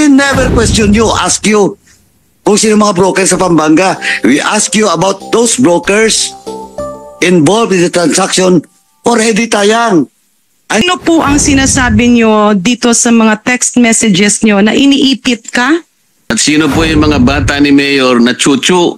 We never question you, ask you kung sino mga brokers sa Pampanga. We ask you about those brokers involved in the transaction for Eddie Tayang. Ano po ang sinasabi nyo dito sa mga text messages nyo na iniipit ka? At sino po yung mga bata ni Mayor na chuchu?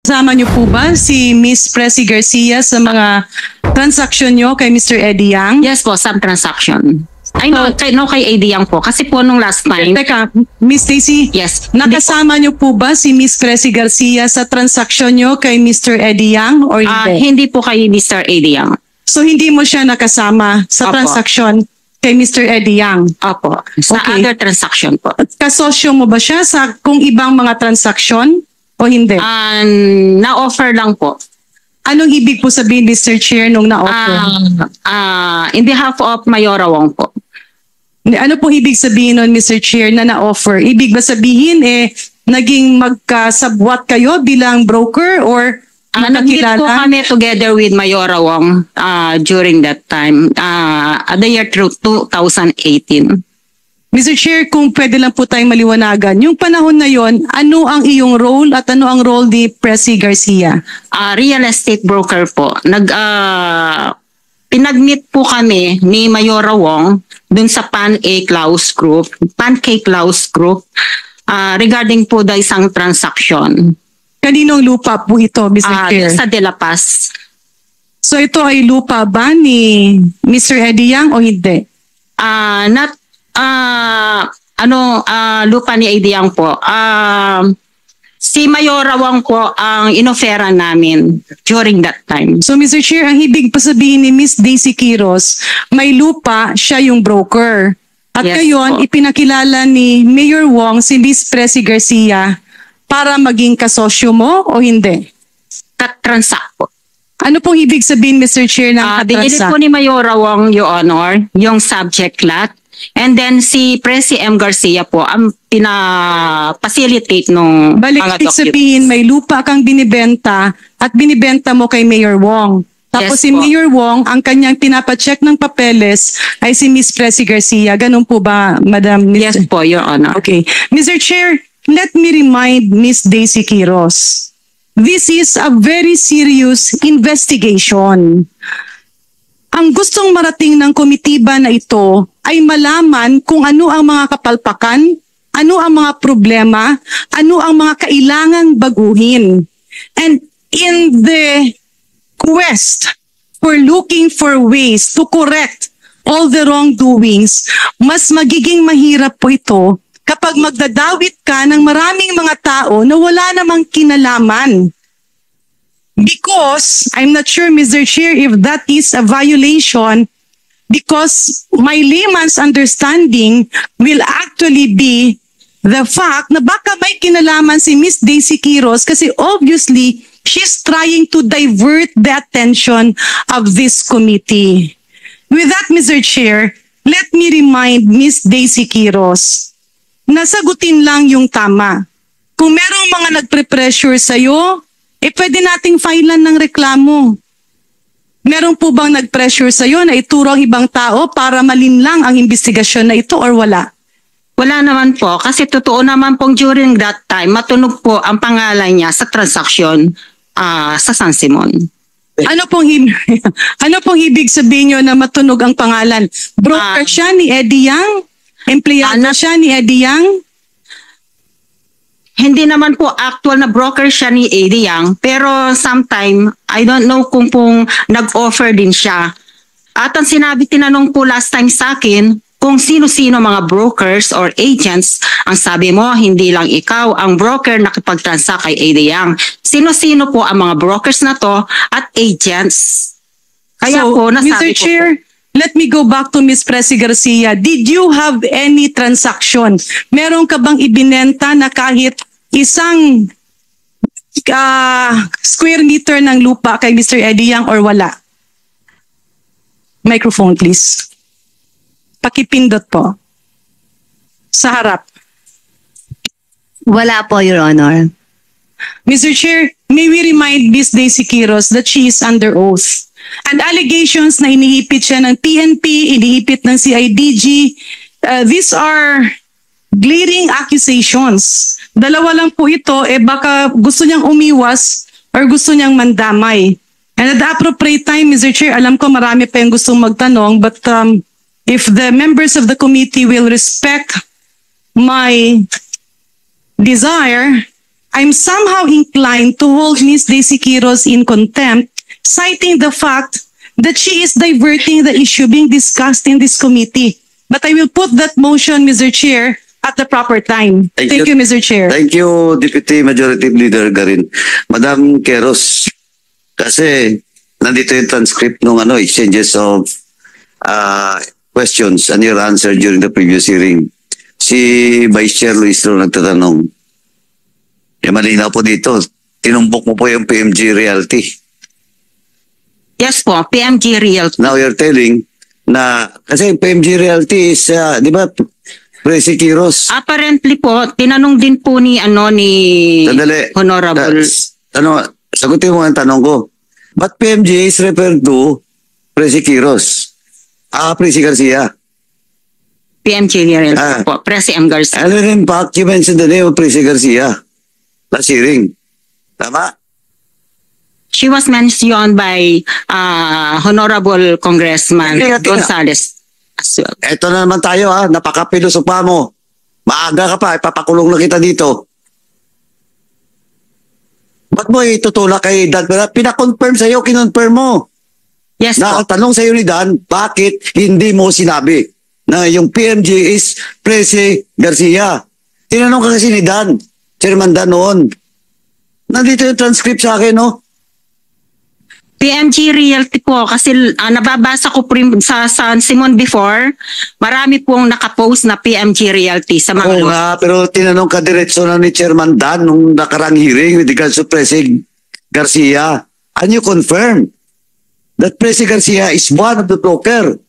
Kasama nyo po ba si Miss Presi Garcia sa mga transaksyon nyo kay Mr. Eddie Yang? Yes po, some transaction. I know, kay Eddie Yang po. Kasi po nung last time, Teka, Miss Stacy, yes. nakasama nyo po ba si Miss Presi Garcia sa transaksyon nyo kay Mr. Eddie Yang or hindi? Hindi po kay Mr. Eddie Yang. So hindi mo siya nakasama sa Opo. transaksyon kay Mr. Eddie Yang? Opo. Sa Okay. other transaction po. Kasosyo mo ba siya sa kung ibang mga transaksyon o hindi? Na-offer lang po. Anong ibig po sabihin, Mr. Chair, nung na-offer? In behalf of Mayora Wong po. Ano pong ibig sabihin nun, Mr. Chair, na na-offer? Ibig ba sabihin, naging magkasabwat kayo bilang broker or Nag-meet po magkakilala? kami together with Mayora Wong during that time, the year 2018. Mr. Chair, kung pwede lang po tayong maliwanagan, yung panahon na yon, ano ang iyong role at ano ang role ni Presi Garcia? Real estate broker po. Pinag-meet po kami ni Mayora Wong dun sa Pancake Laos Group regarding po da isang transaction. Kaninong lupa po ito, Mr. Chair? Sa De La Paz. So ito ay lupa ba ni Mr. Eddie Yang o hindi? Lupa ni Eddie Yang po. Si Mayora Wong po ang inoferan namin during that time. So Mr. Chair, ang ibig pa sabihin ni Miss Daisy Quiros, may lupa, siya yung broker. At Yes ngayon, po. ipinakilala ni Mayor Wong si Miss Presi Garcia para maging kasosyo mo o hindi? Transact po. Ano pong ibig sabihin, Mr. Chair, ng Binili katransak? po ni Mayora Wong, Your Honor, yung subject lot. And then si Presi M. Garcia po ang pina-facilitate nung Balik, mga ibig sabihin, may lupa kang binibenta at binibenta mo kay Mayor Wong. Tapos Yes si po. Mayor Wong, ang kanyang pinapacheck ng papeles ay si Miss Presi Garcia. Ganun po ba, Madam? Yes po, Your Honor. Okay. Mr. Chair, let me remind Miss Daisy Quiros, this is a very serious investigation. Ang gustong marating ng komitiba na ito ay malaman kung ano ang mga kapalpakan, ano ang mga problema, ano ang mga kailangang baguhin. And in the quest for looking for ways to correct all the wrongdoings, mas magiging mahirap po ito kapag magdadawit ka ng maraming mga tao na wala namang kinalaman. Because, I'm not sure, Mr. Chair, if that is a violation, because my layman's understanding will actually be the fact na baka may kinalaman si Miss Daisy Quiros kasi obviously, she's trying to divert the attention of this committee. With that, Mr. Chair, let me remind Miss Daisy Quiros, nasagutin lang yung tama. Kung merong mga nagpre-pressure sa'yo, pwede nating filean ng reklamo. Meron po bang nag-pressure sa'yo na ituro ang ibang tao para malinlang ang investigasyon na ito or wala? Wala naman po kasi totoo naman pong during that time matunog po ang pangalan niya sa transaksyon sa San Simon. Ano pong ibig sabihin nyo na matunog ang pangalan? Broker siya ni Eddie Yang? Empleyado siya ni Eddie Yang? Hindi naman po actual na broker siya ni Eddie Yang, pero sometime, I don't know kung nag-offer din siya. At ang tinanong po last time sa akin, kung sino-sino mga brokers or agents, ang sabi mo, hindi lang ikaw ang broker na nakipag-transact kay Eddie Yang. Sino-sino po ang mga brokers na to at agents? Kaya So, po, nasabi Mr. ko Chair, let me go back to Ms. Presi Garcia. Did you have any transaction? Meron ka bang ibinenta na kahit isang square meter ng lupa kay Mr. Eddie Yang or wala? Microphone, please. Pakipindot po. Sa harap. Wala po, Your Honor. Mr. Chair, may we remind Ms. Daisy Quiros that she is under oath. and allegations na inihipit siya ng PNP, inihipit ng CIDG. These are glaring accusations. Dalawa lang po ito, baka gusto niyang umiwas or gusto niyang mandamay. And at the appropriate time, Mr. Chair, alam ko marami pa yung gustong magtanong, but if the members of the committee will respect my desire, I'm somehow inclined to hold Ms. Daisy Quiros in contempt, citing the fact that she is diverting the issue being discussed in this committee. But I will put that motion, Mr. Chair, at the proper time. Thank you, Mr. Chair. Thank you, Deputy Majority Leader Garin. Madam Queiroz, kasi nandito yung transcript ng exchanges of questions and your answer during the previous hearing. Si Vice Chair Luistro nagtatanong. Malinaw po dito, tinumbok mo po yung PMG Realty. Yes po, PMG Realty. Now you're telling na, kasi PMG Realty is, di ba, Presi Quiros. Apparently po, tinanong din po ni Sandali. Honorable. Sagutin mo ang tanong ko. But PMG is referred to Presi Quiros. Presi Garcia. PMG Realty po, Presi M. Garcia. And in fact, you mentioned the name of Presi Garcia. Last hearing. Tama? She was mentioned by Honorable Congressman Gonzales as well. Eto na naman tayo napaka-pilosopa mo. Maaga ka pa, ipapakulong na kita dito. Ba't mo itutulak kay Dan? Pinakonfirm sa'yo, kinonfirm mo. Yes po. Tanong sa'yo ni Dan, bakit hindi mo sinabi na yung PMG is Presi Garcia? Tinanong ka kasi ni Dan, Chairman Dan noon. Nandito yung transcript sa akin, no? PMG Realty po kasi nababasa ko sa San Simon before, marami pong nakapost na PMG Realty sa mga Oo nga, pero tinanong ka diretso na ni Chairman Dan nung nakarang hearing with regards to Presi Garcia. And you confirm that Presi Garcia is one of the broker.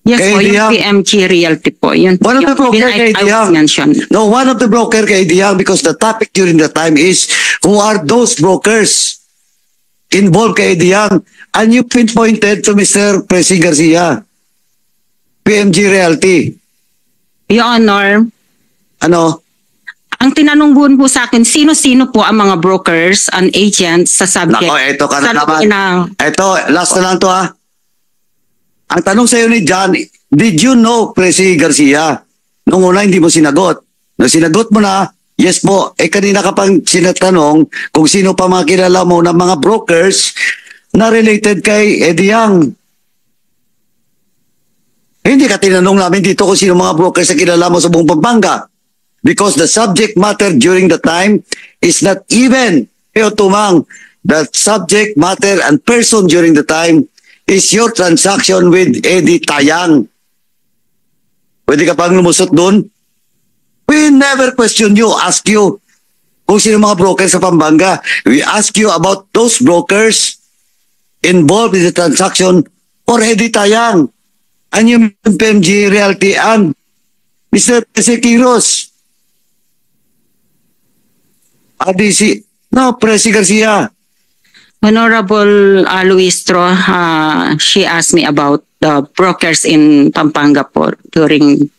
Yes Kay po, yung Diang. PMG Realty po. Yun, One of the broker kay I was Diang. mentioned. No, one of the broker kay Diang, because the topic during the time is who are those brokers involved kay Diang. And you pinpointed to Mr. Presi Garcia, PMG Realty. Your Honor, Ano? ang tinanong po sa akin, sino-sino po ang mga brokers and agents sa subject? Nako, eto ka na Sa naman. loob na- Eto, last na lang to Ang tanong sa'yo ni John, did you know Presi Garcia? Nung una hindi mo sinagot. Nung sinagot mo na, yes po. Kanina ka pang sinatanong kung sino pa mga kilala mo ng mga brokers na related kay Eddie Yang. Hindi ka tinanong namin dito kung sino mga brokers na kilala mo sa buong Pampanga. Because the subject matter during the time is not even, tumang, the subject matter and person during the time is your transaction with Eddie Tayang. Pwede ka pang lumusot dun? We never question you, ask you kung sino mga brokers sa Pampanga. We ask you about those brokers involved in the transaction for Eddie Tayang. And yung PMG Realty and Mr. Presi Quiros. Presi Garcia. Honorable Luistro, she asked me about the brokers in Pampanga po during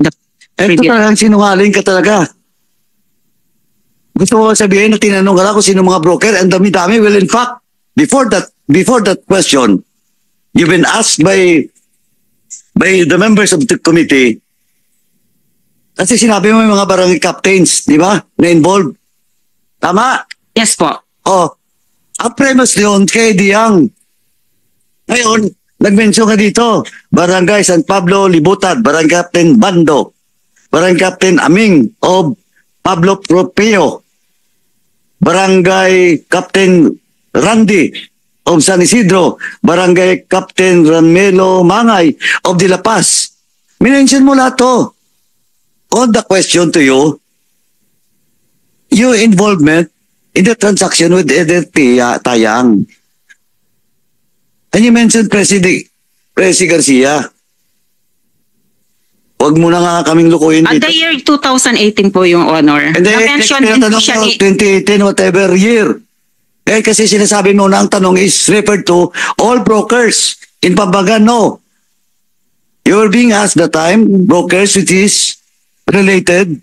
the Ito previous... talagang sinungaling ka talaga. Gusto mo sabihin na tinanong ka lang kung sino mga broker and dami-dami. Well, in fact, before that question, you've been asked by the members of the committee, kasi sinabi mo yung mga barangay captains, di ba, na involved. Tama? Yes po. Ang premise yun kay Diang. Ngayon, nag-mention ka dito, Barangay San Pablo Libutan, Barangay Captain Bando, Barangay Captain Aming of Pablo Propeo, Barangay Captain Randy of San Isidro, Barangay Captain Ramelo Mangay of De La Paz. Minention mo lahat to. On the question to you, your involvement in the transaction with Edith Tayang. And you mentioned Presi Garcia. Huwag mo na nga kaming lukuhin At dito. the year 2018 po, yung Honor. And then, Na-mention din po tinatanong siya mo, ni... 2018, whatever year. Eh, kasi sinasabi mo na ang tanong is referred to all brokers. In Pampanga, no. You were being asked the time, brokers which is related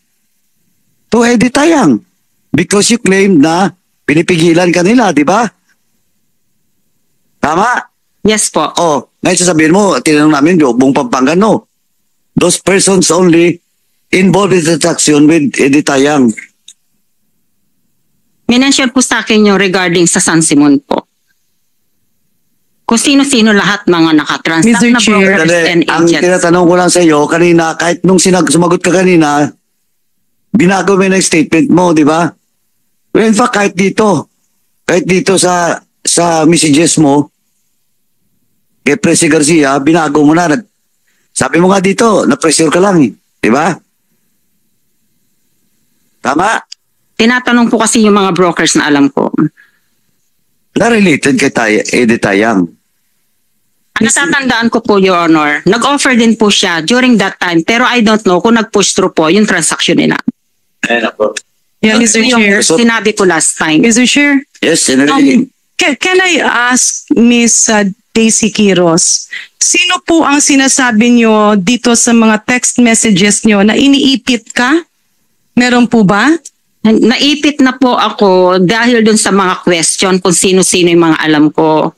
to Eddie Tayang. Because you claim na pinipigilan ka nila, di ba? Tama? Yes po. Oh, ngayon sasabihin mo, tinanong namin, buong Pampanga, no. Those persons only involved in the transaction with Eddie Tayang. Minention po sa akin yung regarding sa San Simon po. Kung sino-sino lahat mga nakatransact Mr. na Chair, brokers and Ang agents. tinatanong ko lang sa iyo, kanina, kahit nung sumagot ka kanina, binago mo yung statement mo, di ba? Well, in fact, kahit dito sa messages mo, kay Presi Garcia, binago mo na. Sabi mo nga dito, na-pressure ka lang, di ba? Tama? Tinatanong po kasi yung mga brokers na alam ko. Na-related kay Eddie Tayang. Ang natatandaan ko po, Your Honor, nag-offer din po siya during that time, pero I don't know kung nag-push through po yung transaction nila. Yeah, Mr. Yung Chair. sinabi ko last time. Mr. Chair, Yes, Senator. can I ask Miss Daisy Quiros, sino po ang sinasabi nyo dito sa mga text messages nyo na iniipit ka? Meron po ba? Naipit na po ako dahil dun sa mga question kung sino-sino yung mga alam ko.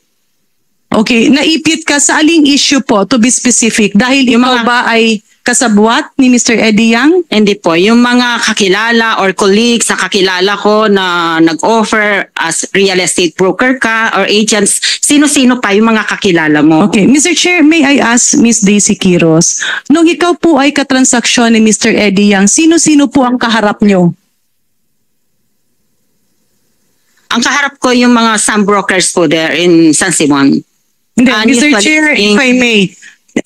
Okay, naipit ka sa aling issue po, to be specific? Dahil Yung ikaw mga- ba ay kasabwat ni Mr. Eddie Yang? Hindi po, yung mga kakilala or colleagues na kakilala ko na nag-offer as real estate broker ka or agents, sino-sino pa yung mga kakilala mo? Okay, Mr. Chair, may I ask Miss Daisy Quiros, nung ikaw po ay katransaksyon ni Mr. Eddie Yang, sino-sino po ang kaharap nyo? Ang kaharap ko yung mga some brokers po there in San Simon. Hindi, Mr. Usually, Chair, if I may,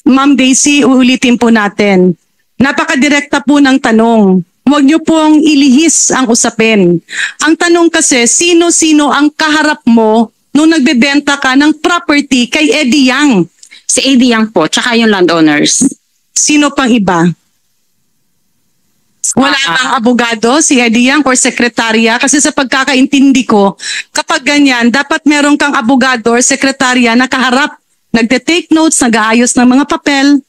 Ma'am Daisy, uulitin po natin. Napakadirekta po ng tanong. Huwag niyo pong ilihis ang usapin. Ang tanong kasi, sino-sino ang kaharap mo nung nagbebenta ka ng property kay Eddie Yang? Si Eddie Yang po, tsaka yung landowners. Sino pang iba? Wala bang abogado si Eddie Yang or sekretarya? Kasi sa pagkakaintindi ko, kapag ganyan, dapat meron kang abogado or sekretarya na kaharap. Nagte-take notes, nag-aayos ng mga papel.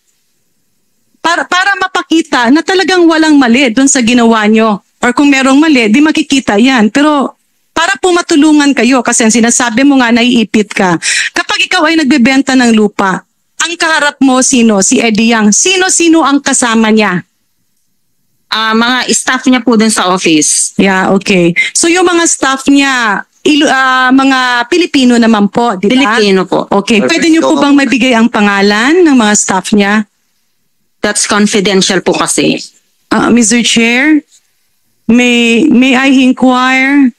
Para mapakita na talagang walang mali doon sa ginawa nyo. Or kung merong mali, di makikita yan. Pero para po matulungan kayo, kasi ang sinasabi mo nga, naiipit ka. Kapag ikaw ay nagbebenta ng lupa, ang kaharap mo sino? Si Eddie Yang. Sino-sino ang kasama niya? Mga staff niya po dun sa office. Yeah, okay. So yung mga staff niya, mga Pilipino naman po, di ba? Filipino po. Okay, pwede niyo po bang mabigay ang pangalan ng mga staff niya? That's confidential po kasi. Mr. Chair, may I inquire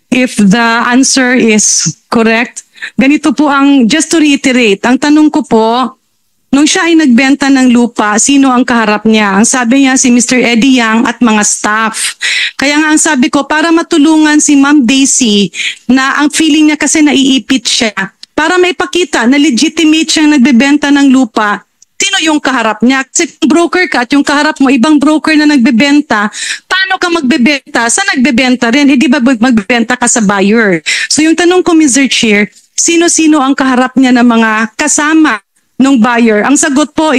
if the answer is correct? Ganito po just to reiterate, ang tanong ko po, nung siya ay nagbenta ng lupa, sino ang kaharap niya? Ang sabi niya si Mr. Eddie Yang at mga staff. Kaya nga ang sabi ko, para matulungan si Ma'am Daisy na ang feeling niya kasi naiipit siya, para maipakita na legitimate siyang nagbebenta ng lupa, sino yung kaharap niya? Kasi kung broker ka at yung kaharap mo, ibang broker na nagbebenta, paano ka magbebenta? Sa nagbebenta rin, hindi ba magbebenta ka sa buyer? So yung tanong ko, Mr. Chair, sino-sino ang kaharap niya ng mga kasama ng buyer? Ang sagot po,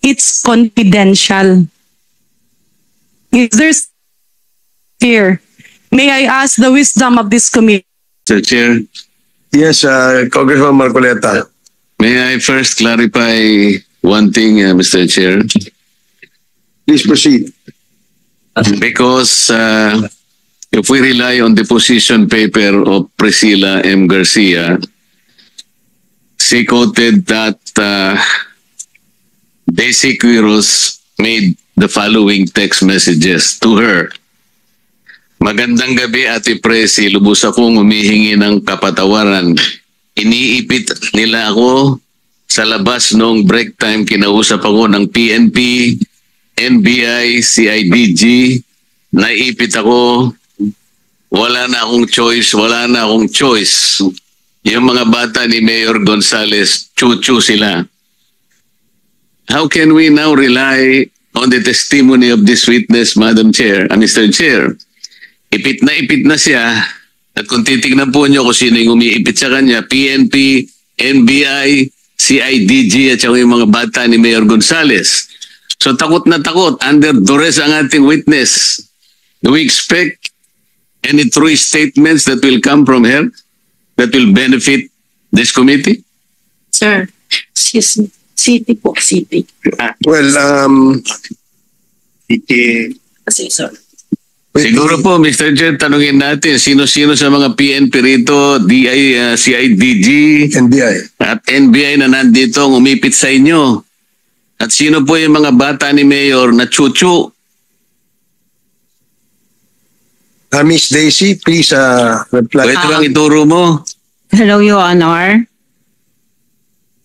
it's confidential. Is there here? May I ask the wisdom of this committee? Mr. Chair, Yes, Congressman Marcoleta. may I first clarify one thing, Mr. Chair? Please proceed. Because if we rely on the position paper of Priscilla M. Garcia, she quoted that Daisy Quiros made the following text messages to her. Magandang gabi, Ate Presi. Lubos akong humihingi ng kapatawaran. Iniipit nila ako sa labas noong break time. Kinausap ako ng PNP, NBI, CIDG. Naipit ako. Wala na akong choice. Yung mga bata ni Mayor Gonzales, chuchu sila. How can we now rely on the testimony of this witness, Madam Chair, Mr. Chair? Ipit na siya, At kung titignan po nyo kung sino yung umiipit sa kanya, PNP, NBI, CIDG at saka yung mga bata ni Mayor Gonzales. So takot na takot, under duress ang ating witness. Do we expect any true statements that will come from her that will benefit this committee? Sir, excuse me. City po, city. Well, Kasi, sir. Siguro po, Mr. Chair, tanungin natin, sino-sino sa mga PNP rito, CIDG, NBI. at NBI na nandito ang umipit sa inyo? At sino po yung mga bata ni Mayor na chuchu? Miss Daisy, please reply. Pwede bang ituro mo? Hello, Your Honor.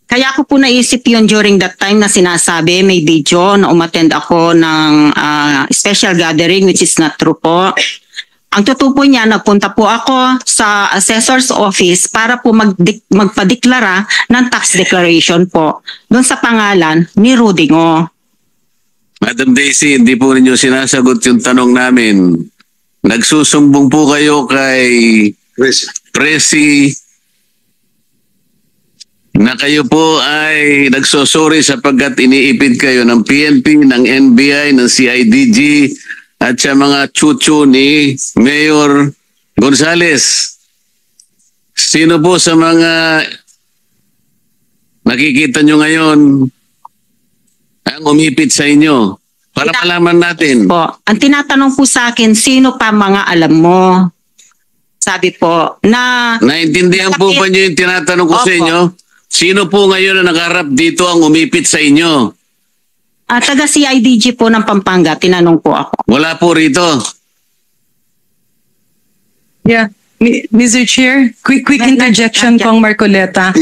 Kaya ko po naisip yun during that time na sinasabi, may video na umattend ako ng special gathering, which is not true po. Ang totoo po niya, nagpunta po ako sa assessor's office para po magpadeklara ng tax declaration po doon sa pangalan ni Rudingo. Madam Daisy, hindi po ninyo sinasagot yung tanong namin. Nagsusumbong po kayo kay Chris. Presi na kayo po ay nagsusuri sapagkat iniipit kayo ng PNP, ng NBI, ng CIDG at sa mga chuchu ni Mayor Gonzales. Sino po sa mga nakikita nyo ngayon ang umipit sa inyo? Para malaman natin. Po, ang tinatanong po sa akin, sino pa mga alam mo? Sabi po, na... Naintindihan po ba nyo yung tinatanong ko sa Opo. inyo? Sino po ngayon na nakaharap dito ang umipit sa inyo? taga CIDG po ng Pampanga, tinanong po ako. Wala po rito. Yeah. Mr. Chair, quick interjection kong Marcoleta.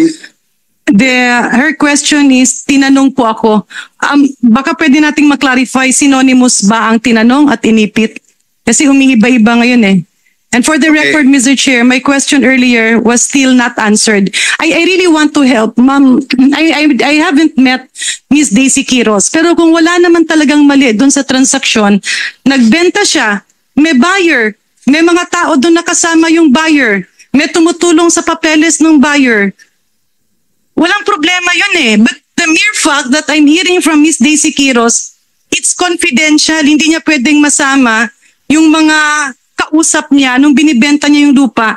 Her question is, tinanong po ako, baka pwede nating maklarify, synonymous ba ang tinanong at inipit? Kasi humingiba-iba ngayon eh. And for the record, Mr. Chair, my question earlier was still not answered. I really want to help. Ma'am, I haven't met Miss Daisy Quiros. Pero kung wala naman talagang mali doon sa transaksyon, nagbenta siya, may buyer, may mga tao doon nakasama yung buyer, may tumutulong sa papeles ng buyer. Walang problema yun eh. But the mere fact that I'm hearing from Miss Daisy Quiros, it's confidential, hindi niya pwedeng masama yung mga kausap niya nung binibenta niya yung lupa.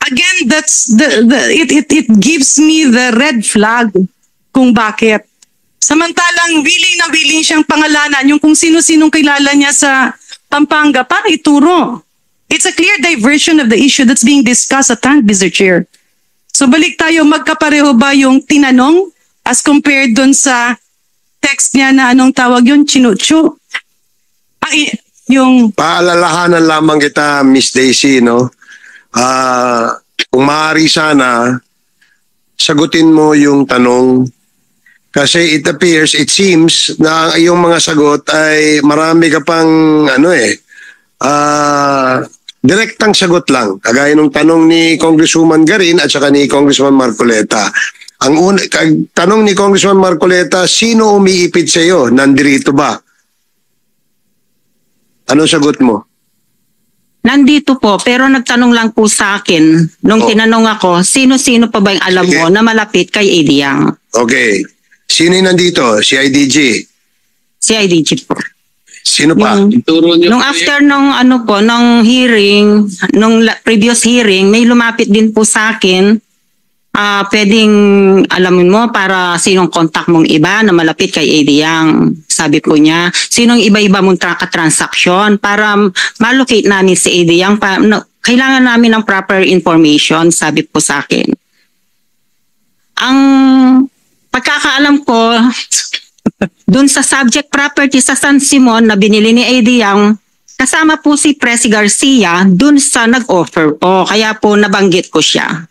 Again, that's it gives me the red flag kung bakit. Samantalang willing siyang pangalanan yung kung sino-sinong kilala niya sa Pampanga para ituro. It's a clear diversion of the issue that's being discussed at hand, Mr. Chair. So balik tayo, magkapareho ba yung tinanong as compared dun sa text niya na anong tawag yun, chinuchu? Yung Paalalahanan lamang kita, Miss Daisy, no? Kung maaari sana, sagutin mo yung tanong. Kasi it seems na yung mga sagot ay marami ka pang, direktang sagot lang. Kagaya ng tanong ni Congresswoman Garin at saka ni Congressman Marcoleta. Ang tanong ni Congressman Marcoleta, sino umiipit sa iyo? Nandirito ba? Anong sagot mo? Nandito po, pero nagtanong lang po sa akin. Nung tinanong ako, sino-sino pa ba yung alam mo na malapit kay Ediang? Okay. Sino yung nandito? CIDG? CIDG po. Sino pa? Ituro niyo Nung po after nung nung hearing, nung previous hearing, may lumapit din po sa akin. Pwedeng alamin mo para sinong contact mong iba na malapit kay Ediang. Sabi po niya, sinong iba-iba mong transaksyon para malocate namin si Ediang. Kailangan namin ng proper information, sabi po sa akin. Ang pagkakaalam ko, dun sa subject property sa San Simon na binili ni Ediang, kasama po si Presi Garcia dun sa nag-offer po. Kaya po nabanggit ko siya.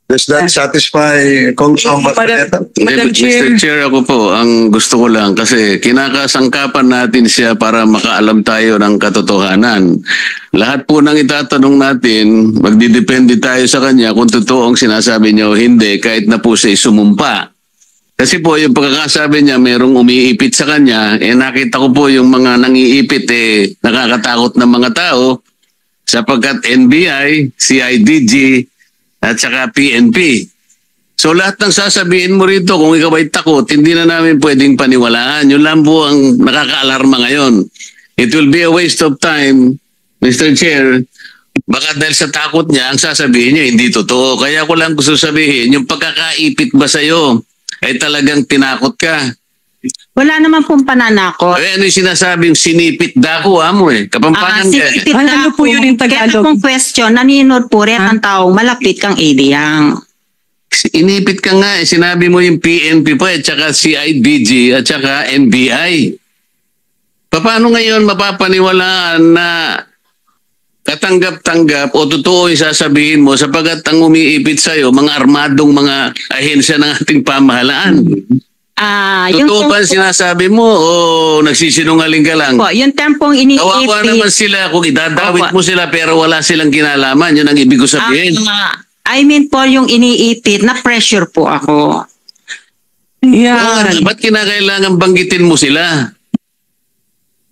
Does that satisfy Congressman Marcoleta? Madam Chair. Mr. Chair, ako po, ang gusto ko lang kasi kinakasangkapan natin siya para makaalam tayo ng katotohanan. Lahat po ng itatanong natin, magdidepende tayo sa kanya kung totoo ang sinasabi niya o hindi, kahit na po siya sumumpa. Kasi po yung pagkakasabi niya, mayroong umiipit sa kanya, nakita ko po yung mga nangiipit, nakakatakot ng mga tao. sapagkat NBI, CIDG, at saka PNP. So lahat ng sasabihin mo rito, kung ikaw ay takot, hindi na namin pwedeng paniwalaan. Yun lang po ang nakakaalarma ngayon. It will be a waste of time, Mr. Chair. Baka dahil sa takot niya, ang sasabihin niya hindi totoo. Kaya ko lang gusto sabihin, yung pagkakaipit ba sa'yo ay talagang tinakot ka? Wala naman pong pananakot. Ano yung sinasabing sinipit dako mo eh? Kapampangan ka eh. Sinipit Ano po yun yung Kaya Tagalog? pong question, naninod po rin ang taong malapit kang Ediyang. Inipit ka nga eh. Sinabi mo yung PNP pa at saka CIDG at saka NBI. Paano ngayon mapapaniwalaan na katanggap-tanggap o totoo yung sasabihin mo sapagkat ang umiipit sa'yo, mga armadong mga ahensya ng ating pamahalaan? Totoo ba sinasabi mo o nagsisinungaling ka lang? Po, yung tempong iniipit. Kawawa naman sila kung idadawit mo sila pero wala silang kinalaman. Yun ang ibig ko sabihin. I mean po yung iniipit, na pressure po ako. Yan. Ba't kinakailangan banggitin mo sila?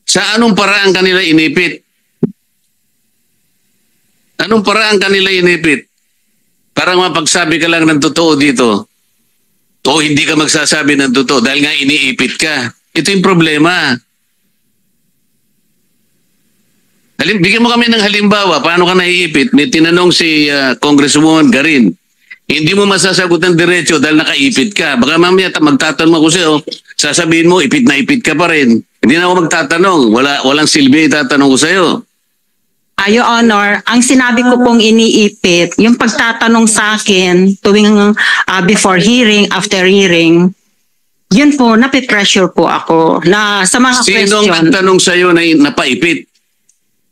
Sa anong paraan kanila inipit? Anong paraan kanila inipit? Parang mapagsabi ka lang ng totoo dito. O hindi ka magsasabi ng totoo dahil nga iniipit ka. Ito yung problema. Bigyan mo kami ng halimbawa. Paano ka naiipit? May tinanong si Congresswoman Garin. Hindi mo masasagot ng diretso dahil nakaipit ka. Baka mamaya magtatanong ako sa'yo. Sasabihin mo, ipit na ipit ka pa rin. Hindi na ako magtatanong. Walang silbi itatanong ko sa'yo. Your Honor, ang sinabi ko pong iniipit, yung pagtatanong sa akin tuwing before hearing, after hearing, yun po, napipressure po ako na sa mga question. Sino ang tanong sa'yo na napaipit?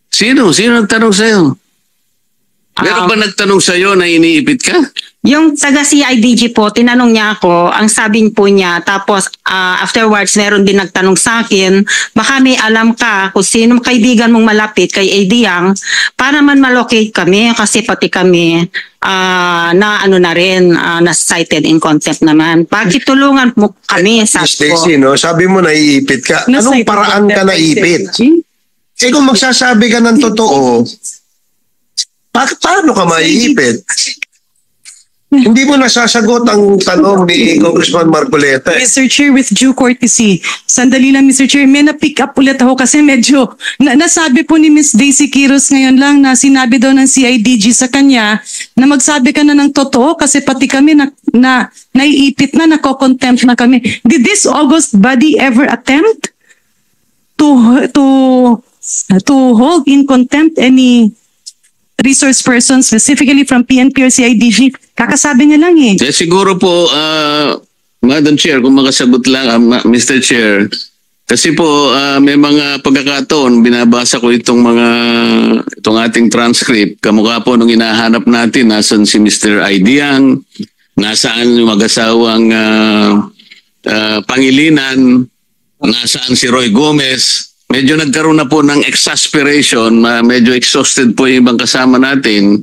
Sino? Sino ang tanong sa'yo? Meron ba nagtanong sa'yo na iniipit ka? Yung taga CIDG po, tinanong niya ako, ang sabi po niya, tapos afterwards meron din nagtanong sa akin, baka may alam ka kung sino kaibigan mong malapit kay Ediyang, para man malocate kami, kasi pati kami na ano na rin, na cited in contempt naman. Pakitulungan mo kami, sabi Miss ko. Daisy, no? Sabi mo naiipit ka. Anong paraan ka naipit? Eh kung magsasabi ka ng totoo, paano ka maiipit? Hindi mo nasasagot ang tanong ni Congressman Marcoleta. Mr. Chair, with due courtesy, sandali lang Mr. Chair, may na-pick up ulit ako kasi medyo nasabi po ni Ms. Daisy Quiros ngayon lang na sinabi daw ng CIDG sa kanya na magsabi ka na ng totoo kasi pati kami naiipit na, nako-contempt na kami. Did this august body ever attempt to hold in contempt any resource person specifically from PNP or CIDG? Kakasabi niya lang eh. Siguro po, Madam Chair, kung makasagot lang, Mr. Chair, kasi po may mga pagkakataon, binabasa ko itong ating transcript, kamukha po nung hinahanap natin, nasan si Mr. Aidiang, nasaan yung mag-asawang Pangilinan, nasaan si Roy Gomez. Medyo nagkaroon na po ng exasperation, medyo exhausted po yung ibang kasama natin.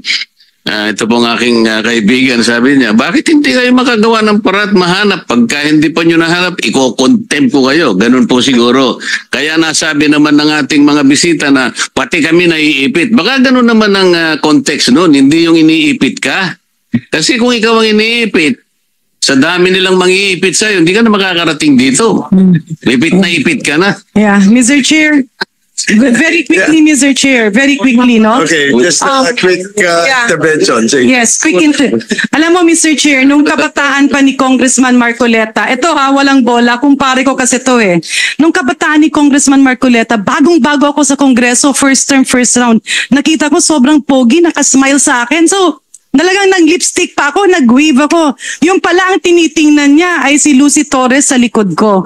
Ito pong aking kaibigan, sabi niya, bakit hindi kayo makagawa ng parat mahanap? Pagka hindi pa nyo nahanap, iko-contempt po kayo. Ganun po siguro. Kaya nasabi naman ng ating mga bisita na pati kami naiipit. Baka ganun naman ang context nun, hindi yung iniipit ka. Kasi kung ikaw ang iniipit, sa dami nilang mangiipit sa'yo, hindi ka na makakarating dito. Ipit na ipit ka na. Yeah, Mr. Chair, very quickly, Mr. Chair, very quickly, no? Okay, just a quick intervention. Sige. Yes, alam mo, Mr. Chair, nung kabataan pa ni Congressman Marcoleta, ito walang bola, kumpare ko kasi to eh. Nung kabataan ni Congressman Marcoleta, bagong-bago ako sa Kongreso, first term, first round, nakita ko sobrang pogi, nakasmile sa akin. So, talagang nag-lipstick pa ako, nag-wave ako. Yung pala ang tinitingnan niya ay si Lucy Torres sa likod ko.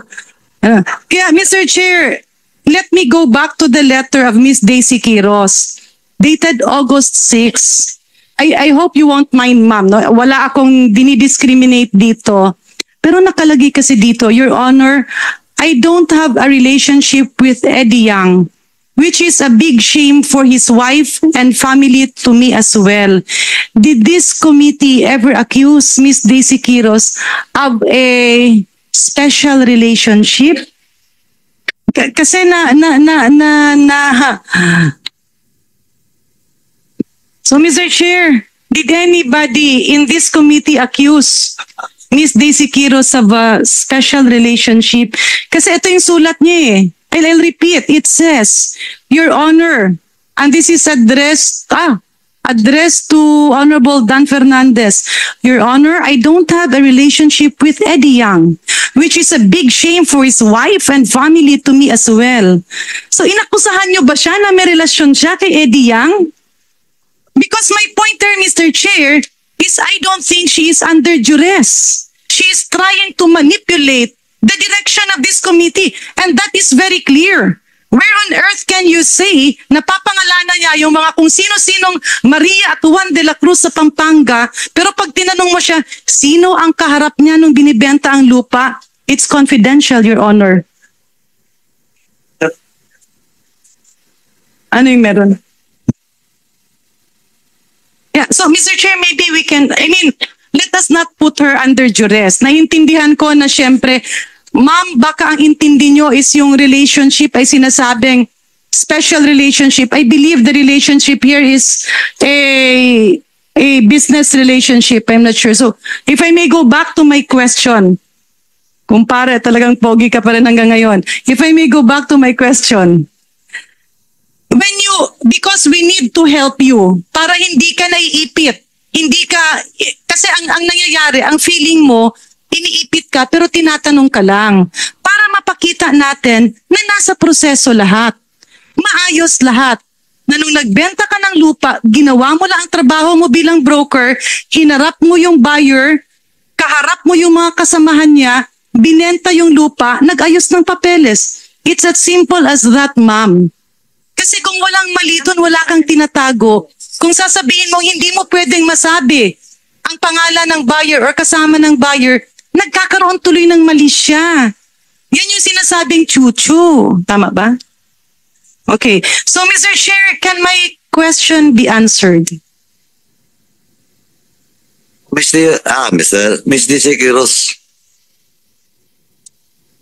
Kaya, Mr. Chair, let me go back to the letter of Ms. Daisy Quiros, dated August 6. I hope you won't mind, ma'am. No? Wala akong dinidiscriminate dito. Pero nakalagay kasi dito, Your Honor, I don't have a relationship with Eddie Yang, which is a big shame for his wife and family to me as well. Did this committee ever accuse Ms. Daisy Quiros of a special relationship? Kasi So, Mr. Chair, did anybody in this committee accuse Miss Daisy Quiros of a special relationship? Kasi ito yung sulat niya eh. I'll repeat, it says, Your Honor, and this is addressed to Honorable Dan Fernandez. Your Honor, I don't have a relationship with Eddie Yang, which is a big shame for his wife and family to me as well. So inakusahan niyo ba siya na may relasyon siya kay Eddie Yang? Because my point there, Mr. Chair, is I don't think she is under duress. She is trying to manipulate the direction of this committee, and that is very clear. Where on earth can you say na papangalanan niya yung mga kung sino-sinong Maria at Juan de la Cruz sa Pampanga, pero pag tinanong mo siya, sino ang kaharap niya nung binibenta ang lupa? It's confidential, Your Honor. Ano yung meron? Yeah, so Mr. Chair, maybe we can, let us not put her under duress. Naiintindihan ko na syempre, ma'am, baka ang intindi nyo is yung relationship ay sinasabing special relationship. I believe the relationship here is a business relationship. I'm not sure. So, if I may go back to my question, kumpare, talagang pogi ka pa rin hanggang ngayon. If I may go back to my question, because we need to help you, para hindi ka naiipit, kasi ang nangyayari, ang feeling mo, iniipit ka pero tinatanong ka lang para mapakita natin na nasa proseso lahat. Maayos lahat. Na nung nagbenta ka ng lupa, ginawa mo lang ang trabaho mo bilang broker, hinarap mo yung buyer, kaharap mo yung mga kasamahan niya, binenta yung lupa, nag-ayos ng papeles. It's as simple as that, ma'am. Kasi kung walang mali doon, wala kang tinatago. Kung sasabihin mo, hindi mo pwedeng masabi ang pangalan ng buyer or kasama ng buyer, nagkakaroon tuloy ng mali siya. Yan yung sinasabing chuchu. Tama ba? Okay. So, Mr. Chair, can my question be answered? Miss Daisy Quiros.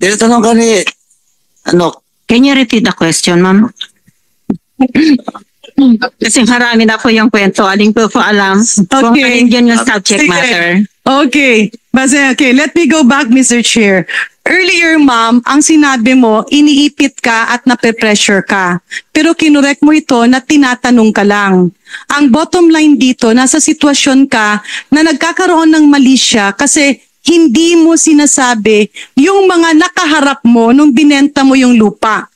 Tinatanong ka ni, Can you repeat the question, ma'am? Kasi marami na po yung kwento. Aling ko alam kung alin yun yung subject matter. Okay. Okay, let me go back, Mr. Chair. Earlier, ma'am, ang sinabi mo, iniipit ka at nape-pressure ka. Pero kinurek mo ito na tinatanong ka lang. Ang bottom line dito, nasa sitwasyon ka na nagkakaroon ng mali siya kasi hindi mo sinasabi yung mga nakaharap mo nung binenta mo yung lupa.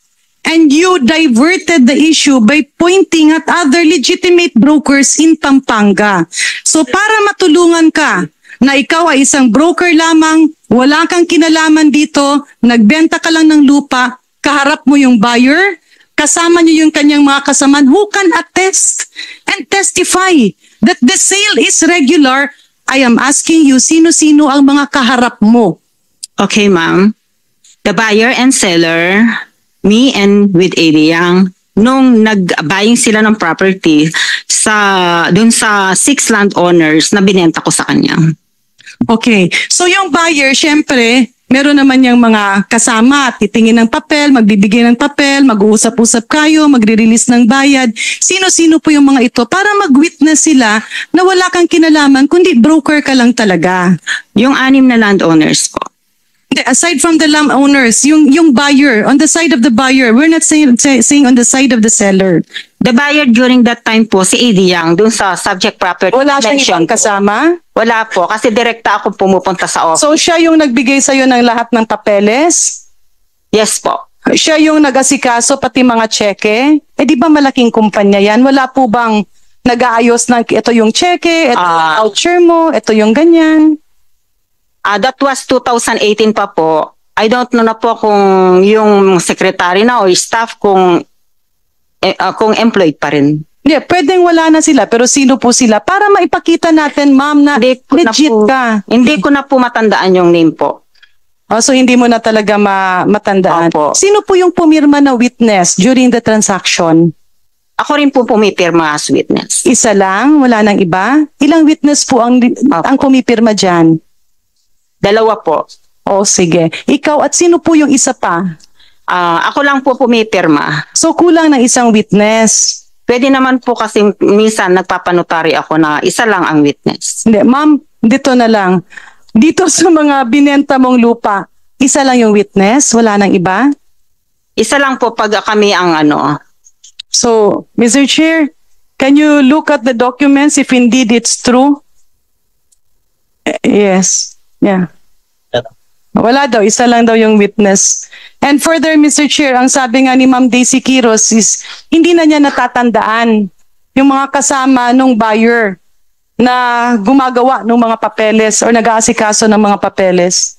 And you diverted the issue by pointing at other legitimate brokers in Pampanga. So para matulungan ka na ikaw ay isang broker lamang, wala kang kinalaman dito, nagbenta ka lang ng lupa, kaharap mo yung buyer, kasama niyo yung kanyang mga kasamaan who can attest and testify that the sale is regular. I am asking you, sino-sino ang mga kaharap mo? Okay, ma'am. The buyer and seller, me and with Eddie Yang, nung nag-buying sila ng property dun sa 6 landowners na binenta ko sa kanya. Okay. So yung buyer, syempre, meron naman yung mga kasama, titingin ng papel, magbibigay ng papel, mag-uusap-usap kayo, magre-release ng bayad. Sino-sino po yung mga ito para mag-witness sila na wala kang kinalaman, kundi broker ka lang talaga. Yung 6 na landowners po. Aside from the landowners, yung buyer, on the side of the buyer, we're not saying on the side of the seller. The buyer during that time po, si Eddie Yang, dun sa subject property. Wala siyang ibang kasama? Wala po, kasi direkta ako pumupunta sa office. So siya yung nagbigay sa'yo ng lahat ng papeles? Yes po. Siya yung nag-asikaso pati mga cheque? Di ba malaking kumpanya yan? Wala po bang nag-aayos ng ito yung cheque, ito yung voucher mo, ito yung ganyan? That was 2018 pa po. I don't know na po kung yung secretary na o staff kung employed pa rin. Yeah, pwedeng wala na sila, pero sino po sila? Para maipakita natin, ma'am, na legit ka. Hindi ko na po matandaan yung name po. So hindi mo na talaga matandaan. Opo. Sino po yung pumirma na witness during the transaction? Ako rin po pumipirma as witness. Isa lang? Wala nang iba? Ilang witness po ang pumipirma dyan? 2 po. Sige. Ikaw at sino po yung isa pa? Ako lang po pumipirma. So kulang ng isang witness. Pwede naman po kasi minsan nagpapanotary ako na isa lang ang witness. Hindi, ma'am, dito na lang. Dito sa mga binenta mong lupa, isa lang yung witness, wala nang iba? Isa lang po pag kami ang ano. So, Mr. Chair, can you look at the documents if indeed it's true? Yes. Yeah. Wala daw, isa lang daw yung witness. And further, Mr. Chair, ang sabi nga ni Ma'am Daisy Quiros is hindi na niya natatandaan yung mga kasama nung buyer na gumagawa ng mga papeles or nag-aasikaso ng mga papeles.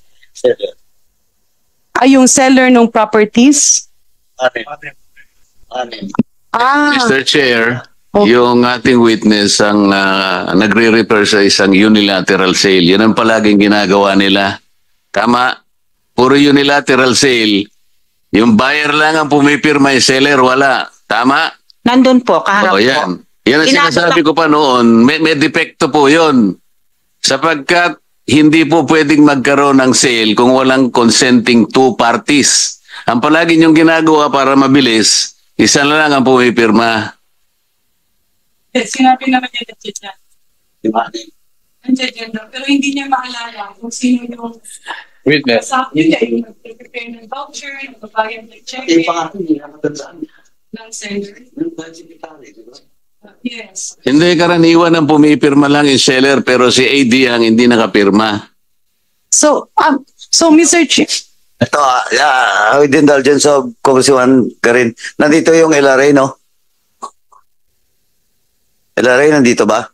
Ay, yung seller ng properties? Mr. Chair, Okay. yung ating witness ang nagre-refer sa isang unilateral sale. Yun ang palaging ginagawa nila. Tama? Puro unilateral sale. Yung buyer lang ang pumipirma, yung seller wala. Tama? Nandun po, kaharap O po. yan. Yan ang Inabot sinasabi ko pa noon. May depekto po yun. Sapagkat hindi po pwedeng magkaroon ng sale kung walang consenting two parties. Ang palagi niyong ginagawa para mabilis, isa na lang ang pumipirma. Sinabi naman niya dyan. Nandiyan daw, pero hindi niya maalala kung sino yung Witness. kasama niya, yung nag-prepare ng voucher, nagbabayad ng check, ng seller. Yes. Hindi karaniwan ang pumipirma lang yung seller pero si AD ang hindi nakapirma. So, Mr. Chair, Ito, with the indulgence of Congressman Karin, nandito yung LRA, no? LRA, nandito ba?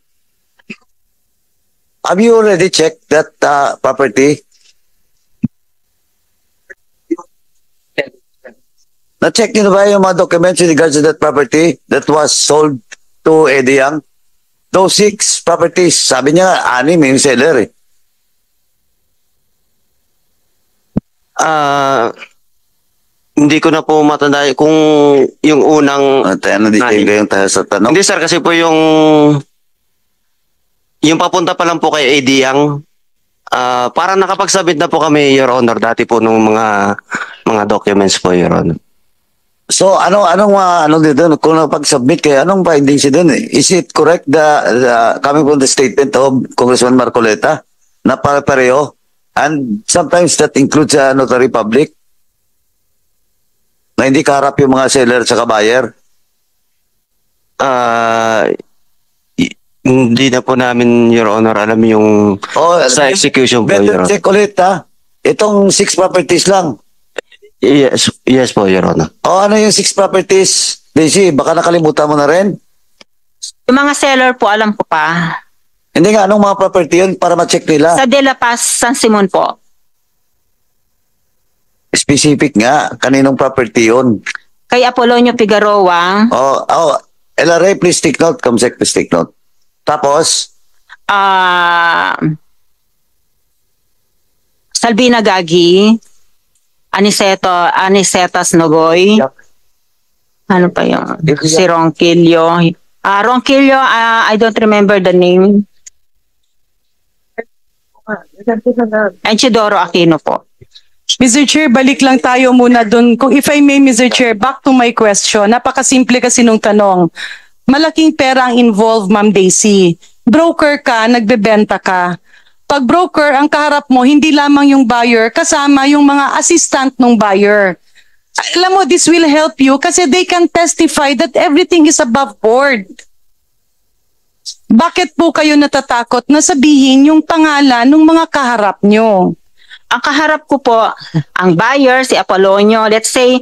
Have you already checked that property? Na-check niyo na ba yung mga documents in regards to that property that was sold to Eddie Yang? Those 6 properties, sabi niya, 6 yung seller eh. Hindi ko na po matanda kung yung unang Ano dito yung tayo sa tanong? hindi sir kasi po yung papunta pa lang po kay AD Yang parang nakapagsabit na po kami, Your Honor, dati po nung mga documents po, Your Honor. So anong dito kung napag-submit kayo, anong findings doon? Is it correct coming from the statement of Congressman Marcoleta na pare-pareho? And sometimes that includes notary public na hindi kaharap yung mga seller sa buyer. Hindi na po namin, Your Honor, alam yung sa execution po, Better Your Honor. check ulit itong 6 properties lang. Yes po, Your Honor. Ano yung 6 properties? Daisy, baka nakalimutan mo na rin. Yung mga seller po, alam ko pa. Hindi nga, anong mga property yun para ma-check nila? Sa De La Paz, San Simon po. Specific nga, kaninong property yun? Kay Apolonio Figueroa, LRA, please take note. Comsec, please take note. Tapos, Salvina Gagi, Anicetas Nogoy, ano pa yung, si Ronquillo. Ronquillo, I don't remember the name. And Chidoro Aquino po. Mr. Chair, balik lang tayo muna dun. Kung if I may, Mr. Chair, back to my question. Napakasimple kasi nung tanong. Malaking pera ang involved, Ma'am Daisy. Broker ka, nagbebenta ka. Pag broker, ang kaharap mo, hindi lamang yung buyer, kasama yung mga assistant ng buyer. Alam mo, this will help you kasi they can testify that everything is above board. Bakit po kayo natatakot na sabihin yung pangalan ng mga kaharap nyo? Ang kaharap ko po, ang buyer, si Apolonio, let's say,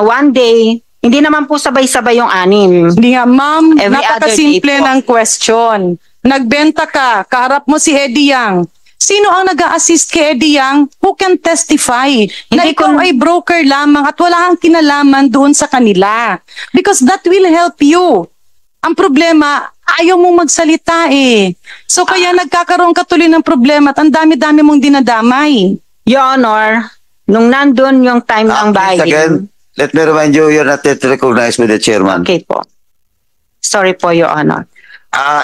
one day, hindi naman po sabay-sabay yung 6. Hindi nga, ma'am, Every napakasimple other day po. ng question. Nagbenta ka, kaharap mo si Eddie Yang. Sino ang nag-a-assist kay Eddie Yang who can testify na Hindi ikaw ko- ay broker lamang at wala kang kinalaman doon sa kanila? Because that will help you. Ang problema, ayaw mong magsalita eh. So kaya nagkakaroon ka tuloy ng problema at ang dami-dami mong dinadamay. Your Honor, nung nandun yung time ng please again, buying. let me remind you, you're not yet recognized by the chairman. Okay po. Sorry po, Your Honor.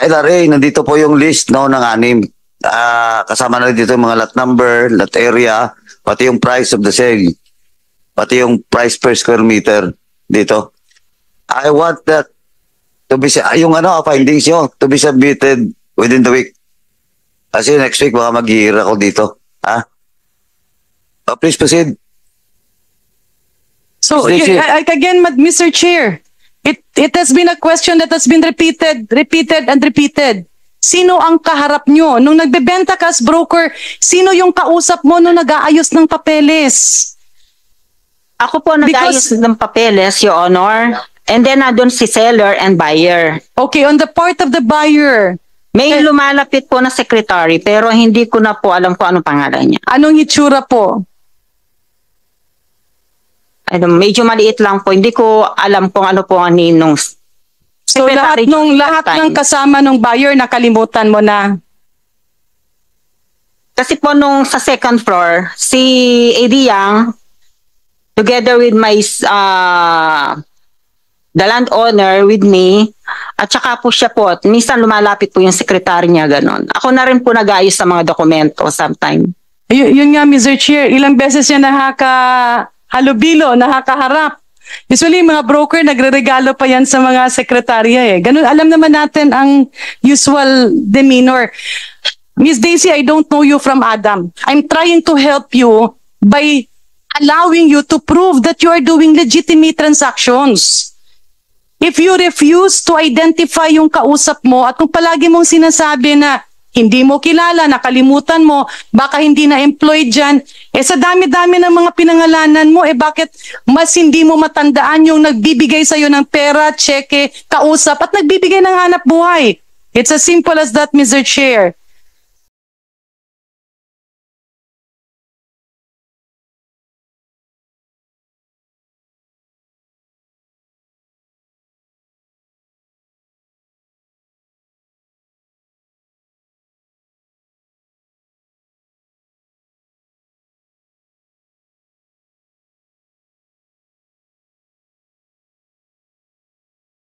LRA, nandito po yung list ng 6. Kasama na dito yung mga lot number, lot area, pati yung price of the sale, pati yung price per square meter dito. I want that yung findings nyo, to be submitted within the week. Kasi next week, baka mag-i-hear ako dito. Ha? Please proceed. So, Stacey. again, Mr. Chair, it has been a question that has been repeated. Sino ang kaharap nyo? Nung nagbebenta ka as broker, sino yung kausap mo nung nag-aayos ng papeles? Ako po nag-ayos ng papeles, Your Honor. And then nandun si seller and buyer. Okay, on the part of the buyer, May lumalapit po na secretary pero hindi ko na po alam kung anong pangalan niya. anong itsura po? Medyo maliit lang po. Hindi ko alam kung ano po ang ninong. So lahat ng kasama ng buyer nakalimutan mo na. Kasi po nung sa second floor, si Eddie Yang, together with my the landowner with me, at saka po siya po, minsan lumalapit po yung secretary niya, ganon. Ako na rin po nag-ayos sa mga dokumento sometime. Yun nga, Mr. Chair, ilang beses niya halubilo, nakakaharap. Usually, mga broker, nagre-regalo pa yan sa mga sekretarya eh. Ganun, alam naman natin ang usual demeanor. Miss Daisy, I don't know you from Adam. I'm trying to help you by allowing you to prove that you are doing legitimate transactions. If you refuse to identify yung kausap mo at kung palagi mong sinasabi na hindi mo kilala, nakalimutan mo, baka hindi na employed dyan, sa dami-dami ng mga pinangalanan mo, bakit mas hindi mo matandaan yung nagbibigay sa'yo ng pera, cheque, kausap, at nagbibigay ng hanap buhay? It's as simple as that, Mr. Chair.